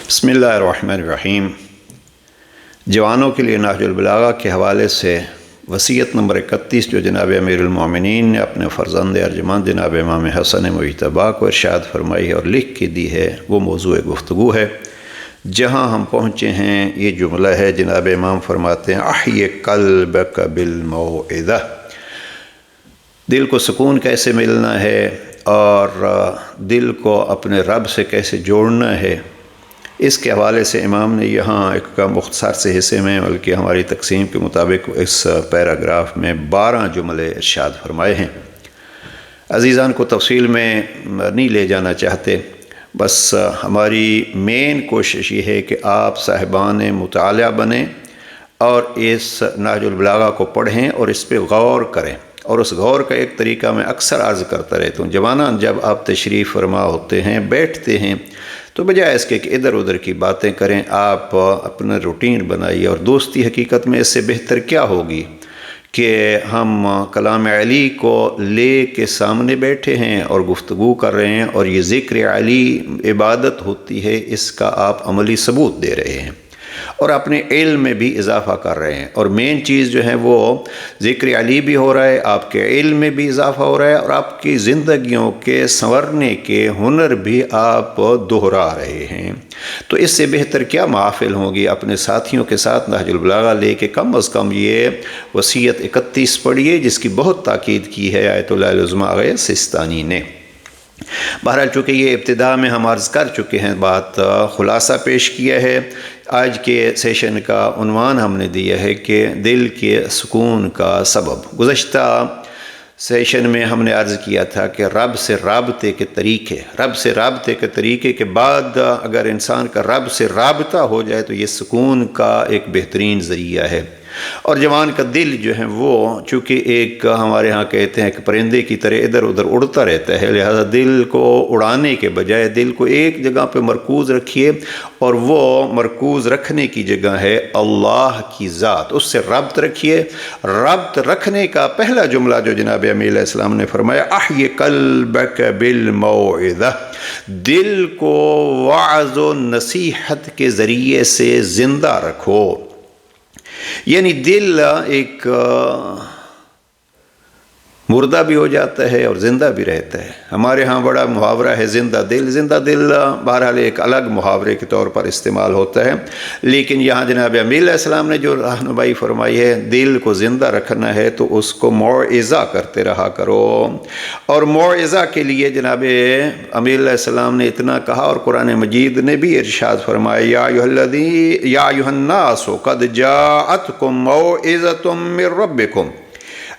بسم اللہ الرحمن الرحیم۔ جوانوں کے لیے نہج البلاغہ کے حوالے سے وصیت نمبر 31 جو جناب امیر المومنین نے اپنے فرزند ارجمند جناب امام حسن مجتبیٰ کو ارشاد فرمائی ہے اور لکھ کے دی ہے، وہ موضوع گفتگو ہے۔ جہاں ہم پہنچے ہیں یہ جملہ ہے، جناب امام فرماتے ہیں احی قلبک بالموعظہ، دل کو سکون کیسے ملنا ہے اور دل کو اپنے رب سے کیسے جوڑنا ہے، اس کے حوالے سے امام نے یہاں ایک مختصر سے حصے میں بلکہ ہماری تقسیم کے مطابق اس پیراگراف میں 12 جملے ارشاد فرمائے ہیں۔ عزیزان کو تفصیل میں نہیں لے جانا چاہتے، بس ہماری مین کوشش یہ ہے کہ آپ صاحبان مطالعہ بنیں اور اس نہج البلاغہ کو پڑھیں اور اس پہ غور کریں۔ اور اس غور کا ایک طریقہ میں اکثر عرض کرتا رہتا ہوں، جوانان جب آپ تشریف فرما ہوتے ہیں، بیٹھتے ہیں، تو بجائے اس کے کہ ادھر ادھر کی باتیں کریں، آپ اپنا روٹین بنائیے۔ اور دوستی حقیقت میں اس سے بہتر کیا ہوگی کہ ہم کلام علی کو لے کے سامنے بیٹھے ہیں اور گفتگو کر رہے ہیں، اور یہ ذکر علی عبادت ہوتی ہے، اس کا آپ عملی ثبوت دے رہے ہیں اور اپنے علم میں بھی اضافہ کر رہے ہیں۔ اور مین چیز جو ہے وہ ذکر علی بھی ہو رہا ہے، آپ کے علم میں بھی اضافہ ہو رہا ہے، اور آپ کی زندگیوں کے سنورنے کے ہنر بھی آپ دہرا رہے ہیں۔ تو اس سے بہتر کیا محافل ہوگی؟ اپنے ساتھیوں کے ساتھ نہج البلاغہ لے کے کم از کم یہ وصیت 31 پڑھیے، جس کی بہت تاکید کی ہے آیت اللہ العظمیٰ آغا سستانی نے۔ بہرحال چونکہ یہ ابتدا میں ہم عرض کر چکے ہیں، بات خلاصہ پیش کیا ہے۔ آج کے سیشن کا عنوان ہم نے دیا ہے کہ دل کے سکون کا سبب۔ گزشتہ سیشن میں ہم نے عرض کیا تھا کہ رب سے رابطے کے طریقے کے بعد اگر انسان کا رب سے رابطہ ہو جائے تو یہ سکون کا ایک بہترین ذریعہ ہے۔ اور جوان کا دل جو ہے وہ چونکہ ایک ہمارے ہاں کہتے ہیں کہ پرندے کی طرح ادھر ادھر اڑتا رہتا ہے، لہذا دل کو اڑانے کے بجائے دل کو ایک جگہ پہ مرکوز رکھیے، اور وہ مرکوز رکھنے کی جگہ ہے اللہ کی ذات، اس سے ربط رکھیے۔ ربط رکھنے کا پہلا جملہ جو جناب امیر علیہ السلام نے فرمایا احی قلبک بالموعظہ، دل کو وعظ و نصیحت کے ذریعے سے زندہ رکھو۔ یعنی دل ایک مردہ بھی ہو جاتا ہے اور زندہ بھی رہتا ہے۔ ہمارے ہاں بڑا محاورہ ہے زندہ دل۔ زندہ دل بہرحال ایک الگ محاورے کے طور پر استعمال ہوتا ہے، لیکن یہاں جناب امیر علیہ السلام نے جو رہنمائی فرمائی ہے، دل کو زندہ رکھنا ہے تو اس کو موعظہ کرتے رہا کرو۔ اور موعظہ کے لیے جناب امیر علیہ السلام نے اتنا کہا، اور قرآن مجید نے بھی ارشاد فرمایا یا ایھا الناس قد جاءتکم موعظۃ من ربکم،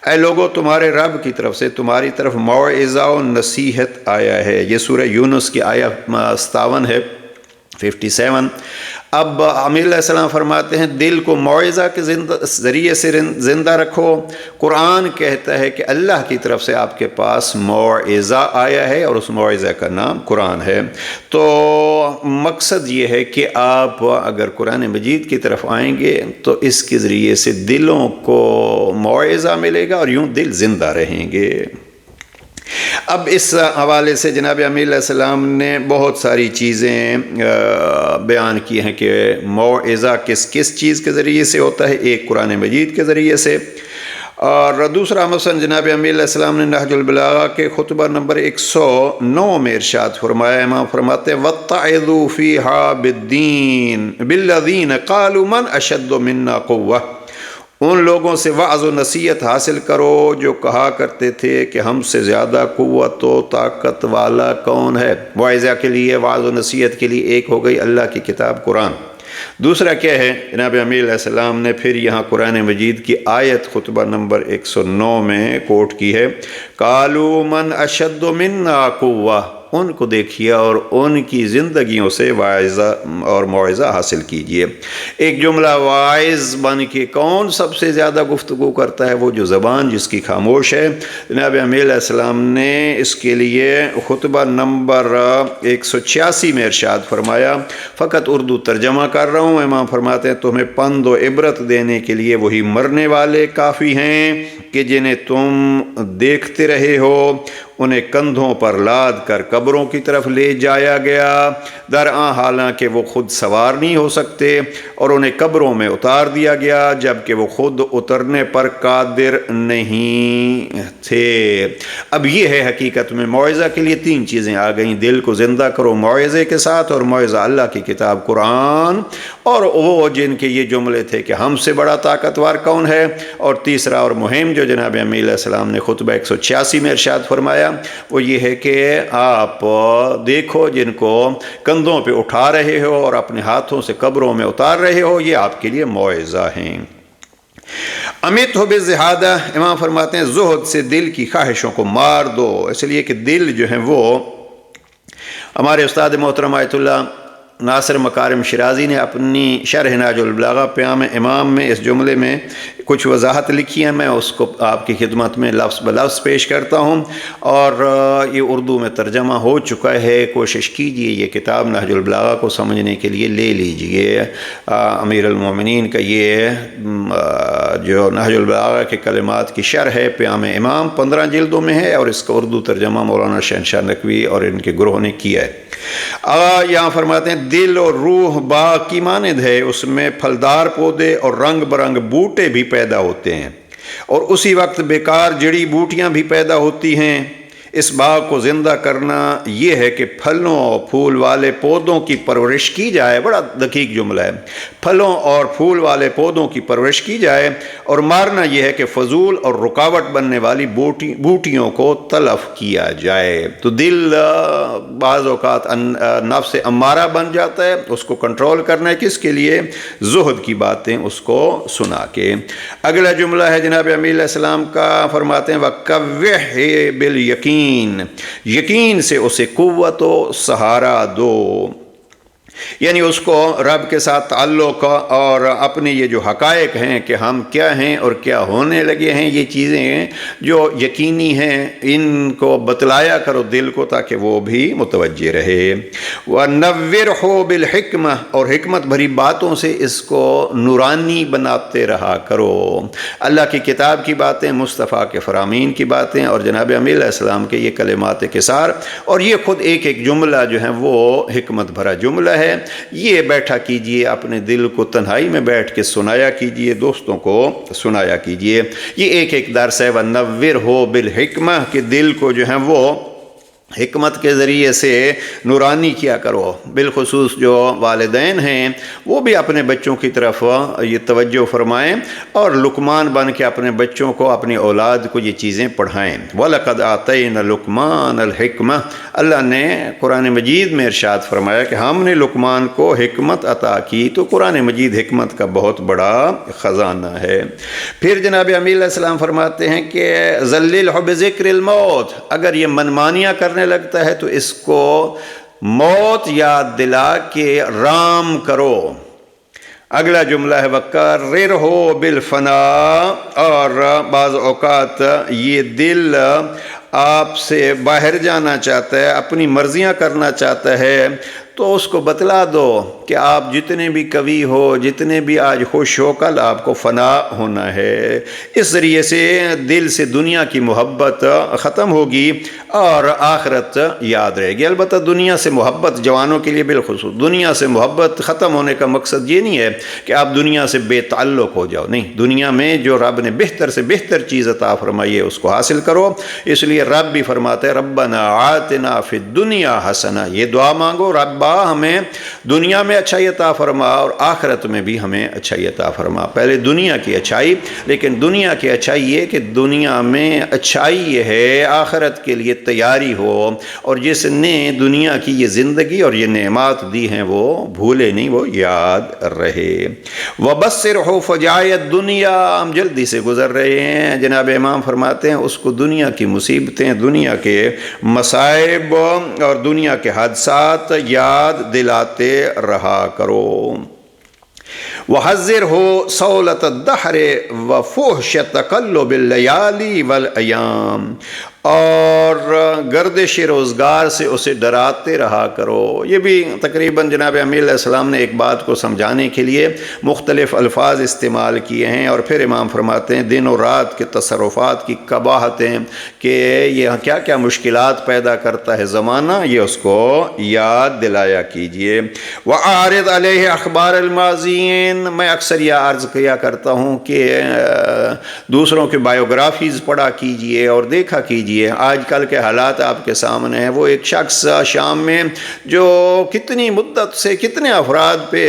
اے لوگو تمہارے رب کی طرف سے تمہاری طرف موعظہ و نصیحت آیا ہے۔ یہ سورہ یونس کی آیت 57 ہے، 57۔ اب امیر علیہ السلام فرماتے ہیں دل کو موعظہ کے ذریعے سے زندہ رکھو۔ قرآن کہتا ہے کہ اللہ کی طرف سے آپ کے پاس موعظہ آیا ہے، اور اس موعظہ کا نام قرآن ہے۔ تو مقصد یہ ہے کہ آپ اگر قرآن مجید کی طرف آئیں گے تو اس کے ذریعے سے دلوں کو موعظہ ملے گا اور یوں دل زندہ رہیں گے۔ اب اس حوالے سے جناب امیر علیہ السلام نے بہت ساری چیزیں بیان کی ہیں کہ موعظہ کس کس چیز کے ذریعے سے ہوتا ہے۔ ایک قرآن مجید کے ذریعے سے، اور دوسرا مثلا جناب امیر علیہ السلام نے نہج البلاغہ کے خطبہ نمبر 109 میں ارشاد فرمایا، امام فرماتے ہیں وَاتَّعِظُوا فِيهَا بِالدِّينِ بِالَّذِينَ قَالُوا مَنْ أَشَدُّ مِنَّا قُوَّةً، ان لوگوں سے وعظ و نصیحت حاصل کرو جو کہا کرتے تھے کہ ہم سے زیادہ قوت و طاقت والا کون ہے۔ موعظہ کے لیے، وعظ و نصیحت کے لیے ایک ہو گئی اللہ کی کتاب قرآن۔ دوسرا کیا ہے؟ جناب امیر علیہ السلام نے پھر یہاں قرآن مجید کی آیت خطبہ نمبر 109 میں کوٹ کی ہے، قالوا من اشد منا قوہ، ان کو دیکھیے اور ان کی زندگیوں سے واعظہ اور موعظہ حاصل کیجیے۔ ایک جملہ واعظ بن کے کون سب سے زیادہ گفتگو کرتا ہے؟ وہ جو زبان جس کی خاموش ہے۔ جناب امیر علیہ السلام نے اس کے لیے خطبہ نمبر 186 میں ارشاد فرمایا، فقط اردو ترجمہ کر رہا ہوں، امام فرماتے ہیں تمہیں پند و عبرت دینے کے لیے وہی مرنے والے کافی ہیں کہ جنہیں تم دیکھتے رہے ہو انہیں کندھوں پر لاد کر قبروں کی طرف لے جایا گیا، درآں حالانکہ وہ خود سوار نہیں ہو سکتے، اور انہیں قبروں میں اتار دیا گیا جبکہ وہ خود اترنے پر قادر نہیں تھے۔ اب یہ ہے حقیقت میں معجزہ کے لیے 3 چیزیں آ گئیں: دل کو زندہ کرو معجزے کے ساتھ، اور معجزہ اللہ کی کتاب قرآن، اور وہ جن کے یہ جملے تھے کہ ہم سے بڑا طاقتور کون ہے، اور تیسرا اور مہم جو جناب امین علیہ السلام نے خطبہ 186 میں ارشاد فرمایا وہ یہ ہے کہ آپ دیکھو جن کو کندھوں پہ اٹھا رہے ہو اور اپنے ہاتھوں سے قبروں میں اتار رہے ہو، یہ آپ کے لیے معجزہ ہیں۔ امیت ہو بالزہادہ، امام فرماتے ہیں زہد سے دل کی خواہشوں کو مار دو، اس لیے کہ دل جو ہیں وہ، ہمارے استاد محترم آیت اللہ ناصر مکارم شیرازی نے اپنی شرح نہج البلاغہ پیام امام میں اس جملے میں کچھ وضاحت لکھی ہے، میں اس کو آپ کی خدمت میں لفظ بلفظ پیش کرتا ہوں، اور یہ اردو میں ترجمہ ہو چکا ہے۔ کوشش کیجئے یہ کتاب نہج البلاغہ کو سمجھنے کے لیے لے لیجئے۔ امیر المومنین کا یہ جو نہج البلاغہ کے کلمات کی شرح ہے پیام امام 15 جلدوں میں ہے، اور اس کا اردو ترجمہ مولانا شہنشاہ نقوی اور ان کے گروہ نے کیا ہے۔ یہاں فرماتے ہیں دل اور روح باغ کی مانند ہے، اس میں پھلدار پودے اور رنگ برنگ بوٹے بھی پیدا ہوتے ہیں، اور اسی وقت بیکار جڑی بوٹیاں بھی پیدا ہوتی ہیں۔ اس باغ کو زندہ کرنا یہ ہے کہ پھلوں اور پھول والے پودوں کی پرورش کی جائے، بڑا دقیق جملہ ہے، پھلوں اور پھول والے پودوں کی پرورش کی جائے، اور مارنا یہ ہے کہ فضول اور رکاوٹ بننے والی بوٹیوں کو تلف کیا جائے۔ تو دل بعض اوقات نفس امارہ بن جاتا ہے، اس کو کنٹرول کرنا ہے کس کے لیے؟ زہد کی باتیں اس کو سنا کے۔ اگلا جملہ ہے جناب امیر علیہ السلام کا، فرماتے ہیں وَقَوِّهْ بِالْيَقِينِ، یقین سے اسے قوت و سہارا دو، یعنی اس کو رب کے ساتھ تعلق اور اپنے یہ جو حقائق ہیں کہ ہم کیا ہیں اور کیا ہونے لگے ہیں، یہ چیزیں جو یقینی ہیں ان کو بتلایا کرو دل کو تاکہ وہ بھی متوجہ رہے۔ وَنَوِّرْهُ بِالْحِکْمَةِ، اور حکمت بھری باتوں سے اس کو نورانی بناتے رہا کرو۔ اللہ کی کتاب کی باتیں، مصطفیٰ کے فرامین کی باتیں، اور جناب امیر علیہ السلام کے یہ کلمات قصار، اور یہ خود ایک ایک جملہ جو ہے وہ حکمت بھرا جملہ ہے۔ یہ بیٹھا کیجئے، اپنے دل کو تنہائی میں بیٹھ کے سنایا کیجئے، دوستوں کو سنایا کیجئے۔ یہ ایک ایک درس ہے وَنَوِّرْهُ بِالْحِکْمَةِ، کہ دل کو جو ہے وہ حکمت کے ذریعے سے نورانی کیا کرو۔ بالخصوص جو والدین ہیں وہ بھی اپنے بچوں کی طرف یہ توجہ فرمائیں، اور لقمان بن کے اپنے بچوں کو، اپنی اولاد کو یہ چیزیں پڑھائیں۔ وَلَقَدْ آتَيْنَا لُقْمَانَ الْحِکْمَةَ، اللہ نے قرآن مجید میں ارشاد فرمایا کہ ہم نے لقمان کو حکمت عطا کی، تو قرآن مجید حکمت کا بہت بڑا خزانہ ہے۔ پھر جناب امیر علیہ السلام فرماتے ہیں کہ ذلِّلْهُ بِذِکْرِ الْمَوْتِ، اگر یہ منمانیاں کرنے لگتا ہے تو اس کو موت یاد دلا کے رام کرو۔ اگلا جملہ ہے وَقَرِّرْهُ بِالْفَنَاءِ، اور بعض اوقات یہ دل آپ سے باہر جانا چاہتا ہے، اپنی مرضیاں کرنا چاہتا ہے، تو اس کو بتلا دو کہ آپ جتنے بھی قوی ہو، جتنے بھی آج خوش ہو، کل آپ کو فنا ہونا ہے۔ اس ذریعے سے دل سے دنیا کی محبت ختم ہوگی اور آخرت یاد رہے گی۔ البتہ دنیا سے محبت جوانوں کے لیے بالخصوص، دنیا سے محبت ختم ہونے کا مقصد یہ نہیں ہے کہ آپ دنیا سے بے تعلق ہو جاؤ، نہیں، دنیا میں جو رب نے بہتر سے بہتر چیز عطا فرمائی ہے اس کو حاصل کرو۔ اس لیے رب بھی فرماتے ہیں ربنا آتنا فی الدنیا حسنہ، یہ دعا مانگو ربا ہمیں دنیا میں اچھائی عطا فرما اور آخرت میں بھی ہمیں اچھائی عطا فرما۔ پہلے دنیا کی اچھائی، لیکن دنیا کی اچھائی یہ کہ دنیا میں اچھائی یہ ہے آخرت کے لیے تیاری ہو، اور جس نے دنیا کی یہ زندگی اور یہ نعمات دی ہیں وہ بھولے نہیں، وہ یاد رہے۔ وَبَصِّرْهُ فَجَائِعَ الدُّنْيَا، ہم جلدی سے گزر رہے ہیں، جناب امام فرماتے ہیں اس کو دنیا کی مصیبتیں، دنیا کے مصائب اور دنیا کے حادثات یاد دلاتے رہا کرو۔ وَحَذِّرْهُ صَوْلَةَ الدَّهْرِ وَفُحْشَ تَقَلُّبِ اللَّيَالِي وَالْأَيَّامِ، اور گردش روزگار سے اسے ڈراتے رہا کرو۔ یہ بھی تقریباً جناب امیر علیہ السلام نے ایک بات کو سمجھانے کے لیے مختلف الفاظ استعمال کیے ہیں، اور پھر امام فرماتے ہیں دن و رات کے تصرفات کی قباحتیں کہ یہ کیا کیا مشکلات پیدا کرتا ہے زمانہ، یہ اس کو یاد دلایا کیجئے۔ وَأَعْرِضْ عَلَيْهِ أَخْبَارَ الْمَاضِيِّينَ، میں اکثر یہ عرض کیا کرتا ہوں کہ دوسروں کے بایوگرافیز پڑھا کیجئے اور دیکھا کیجئے۔ آج کل کے حالات آپ کے سامنے ہیں، وہ ایک شخص شام میں جو کتنی مدت سے کتنے افراد پہ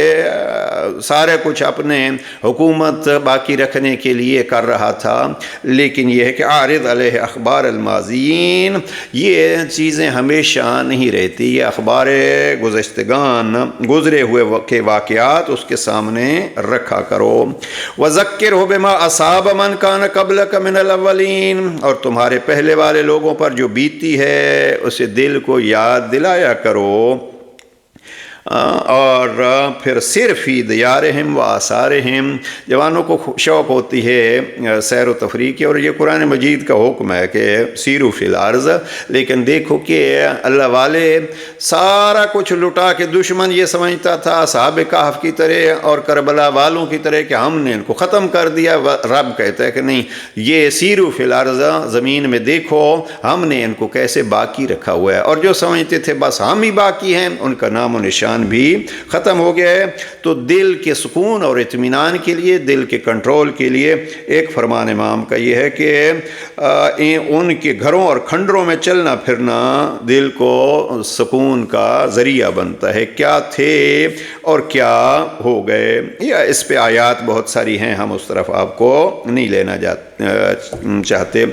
سارے کچھ اپنے حکومت باقی رکھنے کے لیے کر رہا تھا، لیکن یہ ہے کہ عارض علیہ اخبار الماضین، یہ چیزیں ہمیشہ نہیں رہتی، یہ اخبار گزشتگان گزرے ہوئے کے واقعات اس کے سامنے رکھا کرو۔ وَذَكِّرْهُ بِمَا أَصَابَ مَنْ كَانَ قَبْلَكَ مِنَ الْأَوَّلِينَ، اور تمہارے پہلے والے لوگوں پر جو بیتی ہے اسے دل کو یاد دلایا کرو۔ اور پھر صرف فی دیارہم و آثارہم، جوانوں کو شوق ہوتی ہے سیر و تفریح کی، اور یہ قرآن مجید کا حکم ہے کہ سیرو فی الارض، لیکن دیکھو کہ اللہ والے سارا کچھ لٹا کے، دشمن یہ سمجھتا تھا اصحاب کہف کی طرح اور کربلا والوں کی طرح کہ ہم نے ان کو ختم کر دیا، رب کہتا ہے کہ نہیں، یہ سیرو فی الارض، زمین میں دیکھو ہم نے ان کو کیسے باقی رکھا ہوا ہے، اور جو سمجھتے تھے بس ہم ہی باقی ہیں، ان کا نام و نشان بھی ختم ہو گیا ہے۔ تو دل کے سکون اور اطمینان کے لیے، دل کے کنٹرول کے لیے ایک فرمان امام کا یہ ہے کہ ان کے گھروں اور کھنڈروں میں چلنا پھرنا دل کو سکون کا ذریعہ بنتا ہے، کیا تھے اور کیا ہو گئے۔ یا اس پہ آیات بہت ساری ہیں، ہم اس طرف آپ کو نہیں لینا چاہتے۔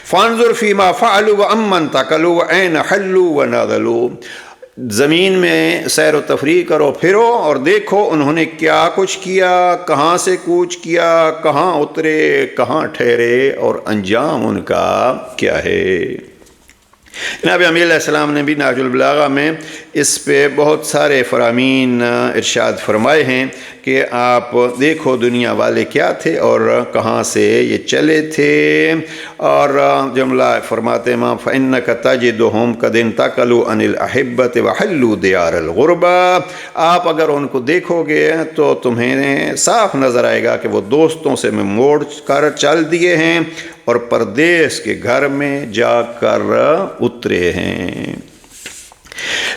فانظر فیما فعلوا وامن تکلوا وأین حلوا ونادلوا، زمین میں سیر و تفریح کرو، پھرو اور دیکھو انہوں نے کیا کچھ کیا، کہاں سے کوچ کیا، کہاں اترے، کہاں ٹھہرے، اور انجام ان کا کیا ہے۔ جناب امیر علیہ السلام نے بھی نہج البلاغہ میں اس پہ بہت سارے فرامین ارشاد فرمائے ہیں کہ آپ دیکھو دنیا والے کیا تھے اور کہاں سے یہ چلے تھے، اور جملہ فرماتے ہیں فَإِنَّكَ تَجِدُهُمْ قَدْ انْتَقَلُوا عَنِ الْأَحِبَّةِ وَحَلُّوا دِيَارَ الْغُرْبَةِ، آپ اگر ان کو دیکھو گے تو تمہیں صاف نظر آئے گا کہ وہ دوستوں سے میں موڑ کر چل دیے ہیں اور پردیس کے گھر میں جا کر اترے ہیں۔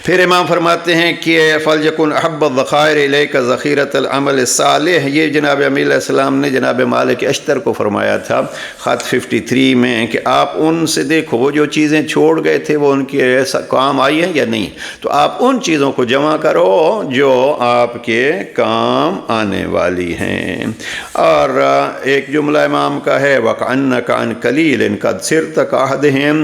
پھر امام فرماتے ہیں کہ فَلْيَكُنْ أَحَبَّ الذَّخَائِرِ إِلَيْكَ ذَخِيرَةَ الْعَمَلِ الصَّالِحِ، یہ جناب امیر علیہ السلام نے جناب مالک اشتر کو فرمایا تھا خط 53 میں کہ آپ ان سے دیکھو وہ جو چیزیں چھوڑ گئے تھے وہ ان کے کام آئی ہیں یا نہیں، تو آپ ان چیزوں کو جمع کرو جو آپ کے کام آنے والی ہیں۔ اور ایک جملہ امام کا ہے وَكَأَنَّكَ عَنْ قَلِيلٍ قَدْ صِرْتَ كَأَحَدِهِمْ،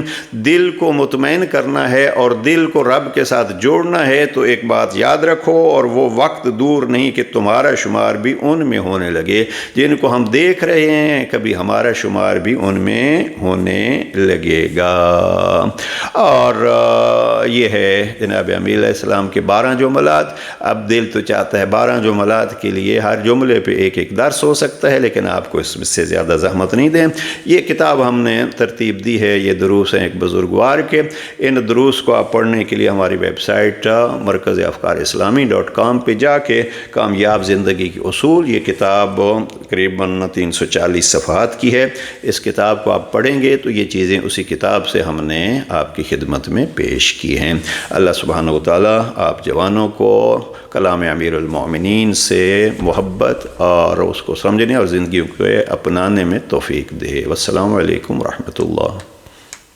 دل کو مطمئن کرنا ہے اور دل کو رب کے ساتھ جوڑنا ہے، تو ایک بات یاد رکھو، اور وہ وقت دور نہیں کہ تمہارا شمار بھی ان میں ہونے لگے، جن کو ہم دیکھ رہے ہیں کبھی ہمارا شمار بھی ان میں ہونے لگے گا۔ اور یہ ہے جناب امیر علیہ السلام کے 12 جملات۔ اب دل تو چاہتا ہے 12 جملات کے لیے ہر جملے پہ ایک ایک درس ہو سکتا ہے، لیکن آپ کو اس سے زیادہ زحمت نہیں دیں۔ یہ کتاب ہم نے ترتیب دی ہے، یہ دروس ہیں ایک بزرگوار کے، ان دروس کو آپ پڑھنے کے لیے ہماری ویب سائٹ مرکز افکار اسلامی .com پہ جا کے کامیاب زندگی کے اصول، یہ کتاب تقریباً 340 صفحات کی ہے، اس کتاب کو آپ پڑھیں گے تو یہ چیزیں اسی کتاب سے ہم نے آپ کی خدمت میں پیش کی ہیں۔ اللہ سبحانہ و تعالیٰ آپ جوانوں کو کلام امیر المومنین سے محبت اور اس کو سمجھنے اور زندگی کو اپنانے میں توفیق دے۔ والسلام علیکم ورحمۃ اللہ۔